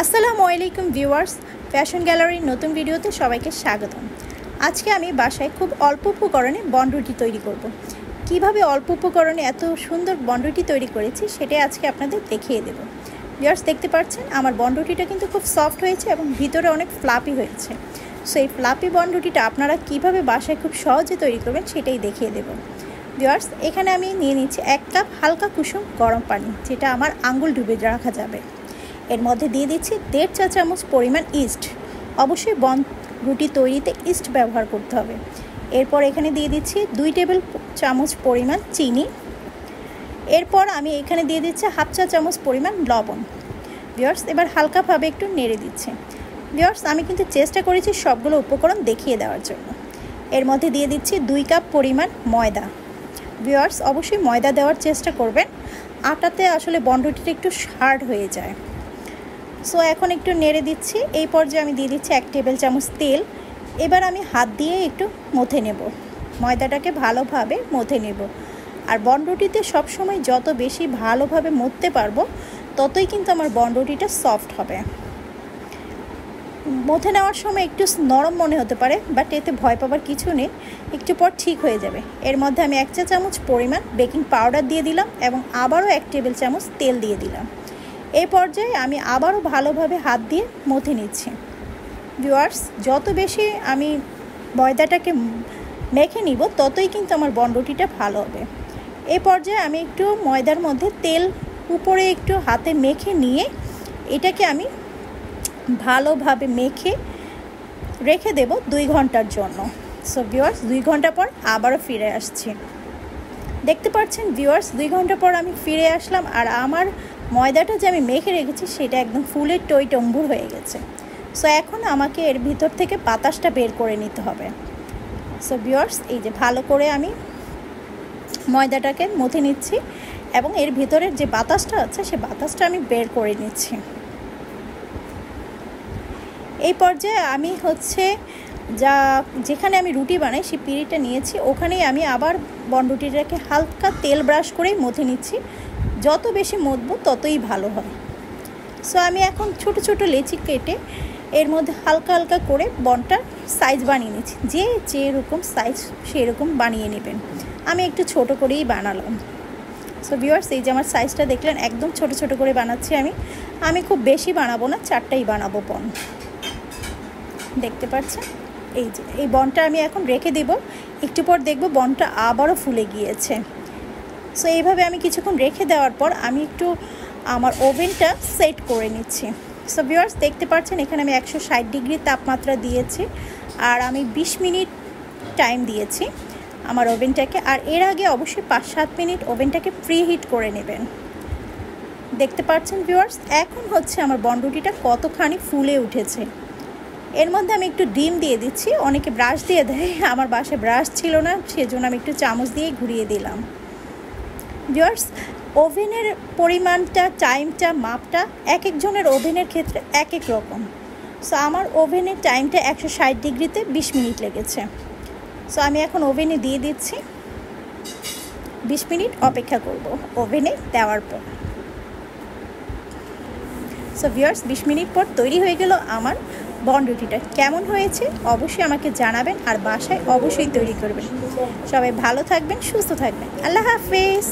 আসসালামু আলাইকুম viewers, fashion গ্যালারির নতুন ভিডিওতে সবাইকে স্বাগতম। আজকে আমি বাসায় খুব অল্প উপকরণে বনরুটি তৈরি করব। কিভাবে অল্প উপকরণে এত সুন্দর বনরুটি তৈরি করেছি সেটাই আজকে আপনাদের দেখিয়ে দেব। ভিউয়ার্স, দেখতে পাচ্ছেন আমার বনরুটিটা কিন্তু খুব সফট হয়েছে এবং ভিতরে অনেক ফ্লাপি হয়েছে। সো এই ফ্লাপি বনরুটিটা আপনারা কিভাবে বাসায় খুব সহজে তৈরি করবেন সেটাই দেখিয়ে দেব। ভিউয়ার্স, এখানে আমি নিয়ে নিচ্ছি 1 কাপ হালকা কুসুম গরম পানি, যেটা আমার আঙ্গুল ডুবে রাখা যাবে। এর মধ্যে দিয়ে দিচ্ছি 1.5 চা চামচ পরিমাণ ইস্ট। অবশ্যই রুটি তৈরিতে ইস্ট ব্যবহার করতে হবে। এরপর এখানে দিয়ে দিচ্ছি 2 টেবিল চামচ পরিমাণ চিনি। এরপর আমি এখানে দিয়ে দিচ্ছি 1/2 চা চামচ পরিমাণ লবণ। ভিউয়ার্স, এবার হালকাভাবে একটু নেড়ে দিচ্ছি। ভিউয়ার্স, আমি কিন্তু চেষ্টা করেছি সবগুলো উপকরণ দেখিয়ে দেওয়ার জন্য। এর মধ্যে দিয়ে দিচ্ছি 2 কাপ পরিমাণ ময়দা। ভিউয়ার্স, অবশ্যই ময়দা দেওয়ার চেষ্টা করবেন, আটাতে আসলে বনরুটিটা একটু হার্ড হয়ে যায়। সো এখন একটু নেড়ে দিচ্ছি। এই পর্যায়ে আমি দিয়ে দিচ্ছি 1 টেবিল চামচ তেল। এবার আমি হাত দিয়ে একটু মথে নেব, ময়দাটাকে ভালোভাবে মথে নেব। আর বনরুটিতে সবসময় যত বেশি ভালোভাবে মথতে পারবো ততই কিন্তু আমার বনরুটিটা সফট হবে। মথে নেওয়ার সময় একটু নরম মনে হতে পারে, বাট এতে ভয় পাবার কিছু নেই, একটু পর ঠিক হয়ে যাবে। এর মধ্যে আমি 1 চা চামচ পরিমাণ বেকিং পাউডার দিয়ে দিলাম এবং আবারও 1 টেবিল চামচ তেল দিয়ে দিলাম। এই পর্যায়ে আমি আবারও ভালোভাবে হাত দিয়ে মথে নিচ্ছি। ভিউয়ার্স, যত বেশি আমি ময়দাটাকে মেখে নিব ততই কিন্তু আমার বনরুটিটা ভালো হবে। এই পর্যায়ে আমি একটু ময়দার মধ্যে তেল উপরে একটু হাতে মেখে নিয়ে এটাকে আমি ভালোভাবে মেখে রেখে দেব 2 ঘন্টার জন্য। সো ভিউয়ার্স, 2 ঘন্টা পর আবারও ফিরে আসছি। দেখতে পাচ্ছেন ভিউয়ার্স, 2 ঘন্টা পর আমি ফিরে আসলাম আর আমার ময়দাটা যে আমি মেখে রেখেছি সেটা একদম ফুলে টইটম্বুর হয়ে গেছে। সো এখন আমাকে এর ভিতর থেকে বাতাসটা বের করে নিতে হবে। সো ভিউয়ার্স, এই যে ভালো করে আমি ময়দাটাকে মথে নিচ্ছি এবং এর ভিতরের যে বাতাসটা আছে সে বাতাসটা আমি বের করে নিচ্ছি। এই পর্যায়ে আমি যেখানে আমি রুটি বানাই সেই পিঁড়িটা নিয়েছি, ওখানেই আমি আবার বনরুটিটাকে হালকা তেল ব্রাশ করে মথে নিচ্ছি। যত বেশি মথবো ততই ভালো হয়। সো আমি এখন ছোট ছোট লেচি কেটে এর মধ্যে হালকা হালকা করে বনটার সাইজ বানিয়ে নিচ্ছি। যেরকম সাইজ সেরকম বানিয়ে নেবেন। আমি একটু ছোট করেই বানালাম। সো ভিউয়ার্স, এই যে আমার সাইজটা দেখলেন, একদম ছোট ছোট করে বানাচ্ছি আমি খুব বেশি বানাবো না, 4টাই বানাবো বন। দেখতে পাচ্ছেন, এই যে এই বনটা আমি এখন রেখে দেব। একটু পর দেখব বনটা আবারও ফুলে গিয়েছে। সো এইভাবে আমি কিছুক্ষণ রেখে দেওয়ার পর আমি একটু আমার ওভেনটা সেট করে নিচ্ছি। সো ভিউয়ার্স, দেখতে পাচ্ছেন এখানে আমি 160 ডিগ্রি তাপমাত্রা দিয়েছি আর আমি 20 মিনিট টাইম দিয়েছি আমার ওভেনটাকে। আর এর আগে অবশ্যই 5-7 মিনিট ওভেনটাকে প্রি হিট করে নেবেন। দেখতে পাচ্ছেন ভিউয়ার্স, এখন আমার বনরুটিটা কতখানি ফুলে উঠেছে। এর মধ্যে আমি একটু ডিম দিয়ে দিচ্ছি। অনেকে ব্রাশ দিয়ে দেয়, আমার বাসায় ব্রাশ ছিল না, সেজন্য আমি একটু চামচ দিয়ে ঘুরিয়ে দিলাম। ভিউয়ার্স, ওভেনের পরিমাণটা, টাইমটা, মাপটা এক একজনের ওভেনের ক্ষেত্রে এক এক রকম। সো আমার ওভেনের টাইমটা 160 ডিগ্রিতে 20 মিনিট লেগেছে। সো আমি এখন ওভেনে দিয়ে দিচ্ছি। 20 মিনিট অপেক্ষা করব ওভেনে দেওয়ার পর। সো ভিউয়ার্স, 20 মিনিট পর তৈরি হয়ে গেল আমার বনরুটিটা। কেমন হয়েছে অবশ্যই আমাকে জানাবেন আর বাসায় অবশ্যই তৈরি করবেন। সবাই ভালো থাকবেন, সুস্থ থাকবেন। আল্লাহ হাফেজ।